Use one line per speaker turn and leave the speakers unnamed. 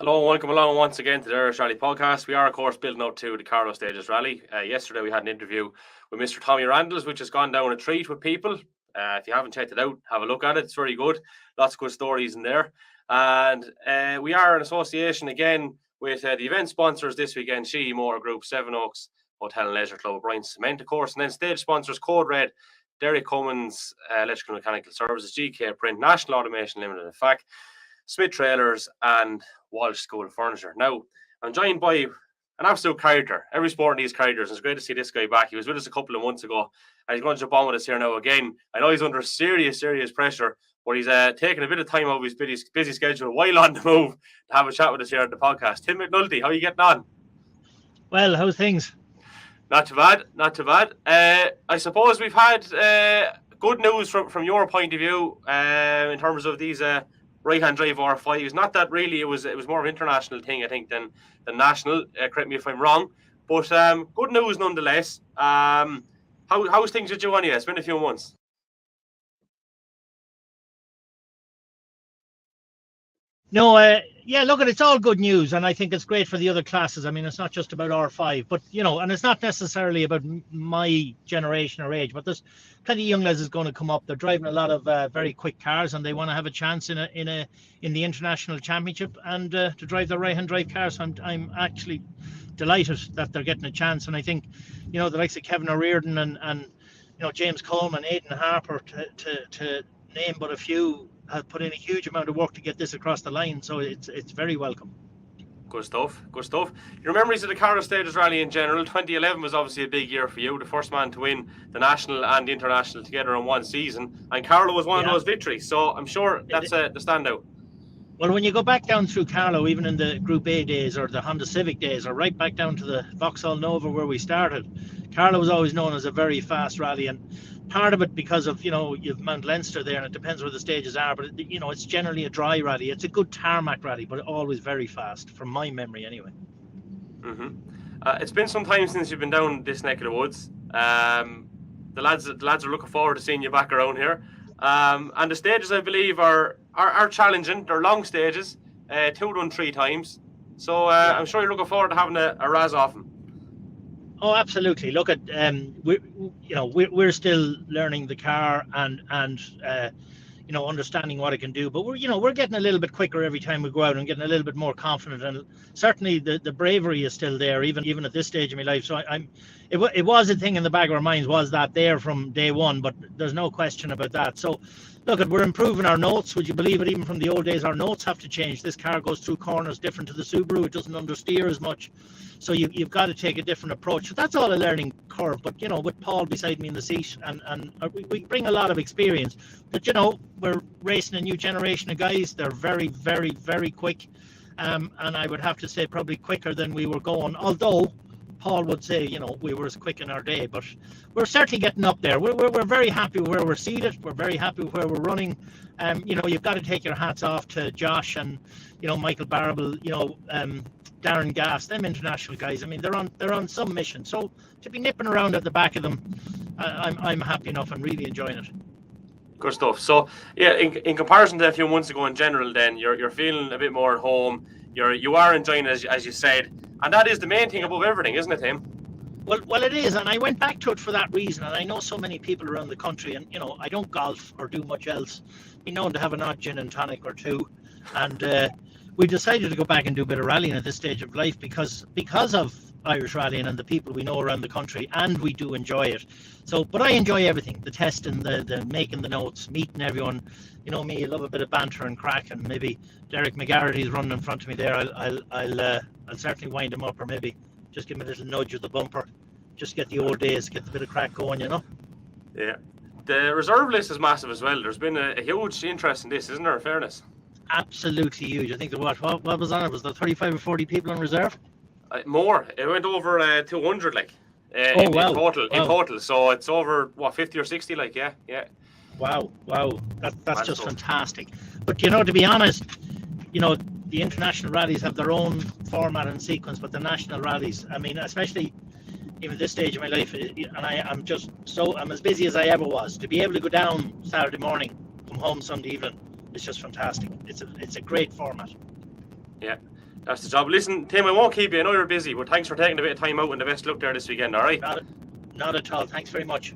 Hello and welcome along once again to the Irish Rally Podcast. We are, of course, building up to the Carlow Stages Rally. Yesterday we had an interview with Mr. Tommy Randalls, which has gone down a treat with people. If you haven't checked it out, have a look at it. It's very good. Lots of good stories in there. And we are in association again with the event sponsors this weekend, Sheehy Motor Group, Seven Oaks Hotel and Leisure Club, Brian Cement, of course, and then stage sponsors Code Red, Derek Cummins, Electrical and Mechanical Services, GK Print, National Automation Limited, in fact, Smith Trailers and Walsh School of Furniture. Now, I'm joined by an absolute character. Every sport needs characters. It's great to see this guy back. He was with us a couple of months ago, and he's going to jump on with us here now again. I know he's under serious pressure, but he's taking a bit of time out of his busy schedule while on the move to have a chat with us here at the podcast. Tim McNulty, how are you getting on?
Well, how's things?
Not too bad, not too bad. I suppose we've had good news from your point of view in terms of these right-hand drive R5s. Not that really it was more of an international thing, I think, than national. Correct me if I'm wrong, but good news nonetheless. How's things with you anyway? It's been a few months.
No, yeah, look, it's all good news, and I think it's great for the other classes. I mean, it's not just about R5, but, you know, and it's not necessarily about my generation or age, but there's plenty of young lads going to come up. They're driving a lot of very quick cars, and they want to have a chance in the international championship and to drive the right-hand drive cars. So I'm actually delighted that they're getting a chance, and I think, you know, the likes of Kevin O'Riordan and you know, James Coleman, Aidan Harper, to name but a few, have put in a huge amount of work to get this across the line, so it's very welcome.
Good stuff. Your memories of the Carlow Stages Rally in general? 2011 was obviously a big year for you, the first man to win the national and the international together in one season, and Carlow was one of those victories, so I'm sure that's the standout.
Well, when you go back down through Carlow, even in the Group A days or the Honda Civic days, or right back down to the Vauxhall Nova where we started, Carlow was always known as a very fast rally, and part of it because of, you know, you've Mount Leinster there, and it depends where the stages are, but you know, it's generally a dry rally. It's a good tarmac rally, but always very fast, from my memory anyway.
It's been some time since you've been down this neck of the woods. The lads are looking forward to seeing you back around here. And the stages, I believe, are challenging. They're long stages, 2 done 3 times. So I'm sure you're looking forward to having a razz off them.
Oh, absolutely. Look at we're still learning the car and you know, understanding what it can do, but we're getting a little bit quicker every time we go out and getting a little bit more confident, and certainly the bravery is still there even at this stage of my life. So it was a thing in the back of our minds, was that there from day one, but there's no question about that. So look, we're improving our notes. Would you believe it? Even from the old days, our notes have to change. This car goes through corners different to the Subaru. It doesn't understeer as much. So you've got to take a different approach. So that's all a learning curve. But, you know, with Paul beside me in the seat, and we bring a lot of experience. But, you know, we're racing a new generation of guys. They're very, very, very quick. And I would have to say probably quicker than we were going. Although Paul would say, you know, we were as quick in our day. But we're certainly getting up there. We're very happy with where we're seated. We're very happy with where we're running. You know, you've got to take your hats off to Josh and, you know, Michael Barrable, you know, Darren Gass, them international guys. I mean, they're on some mission. So to be nipping around at the back of them, I'm happy enough and really enjoying it.
Good stuff. So yeah, in comparison to a few months ago in general, then you're feeling a bit more at home. You are enjoying it, as you said, and that is the main thing above everything, isn't it, Tim?
Well, it is, and I went back to it for that reason. And I know so many people around the country, and you know, I don't golf or do much else. I'm known to have an odd gin and tonic or two, and we decided to go back and do a bit of rallying at this stage of life because of Irish rallying and the people we know around the country, and we do enjoy it. So, but I enjoy everything: the testing, the making the notes, meeting everyone. You know me, I love a bit of banter and crack, and maybe Derek McGarrity's running in front of me there. I'll certainly wind him up, or maybe just give him a little nudge with the bumper, just get the old days, get the bit of crack going, you know.
Yeah, the reserve list is massive as well. There's been a huge interest in this, isn't there? In fairness.
Absolutely huge. I think there was what was on it? Was there 35 or 40 people on reserve?
More. It went over 200, like
in
total. In total, so it's over 50 or 60, like yeah.
Wow. That's just fantastic. But you know, to be honest, you know, the international rallies have their own format and sequence, but the national rallies, I mean, especially even this stage of my life, and I'm as busy as I ever was. To be able to go down Saturday morning, come home Sunday evening, it's just fantastic. It's a great format.
Yeah. That's the job. Listen, Tim, I won't keep you. I know you're busy, but thanks for taking a bit of time out and the best luck there this weekend, all right?
Not at all. Thanks very much.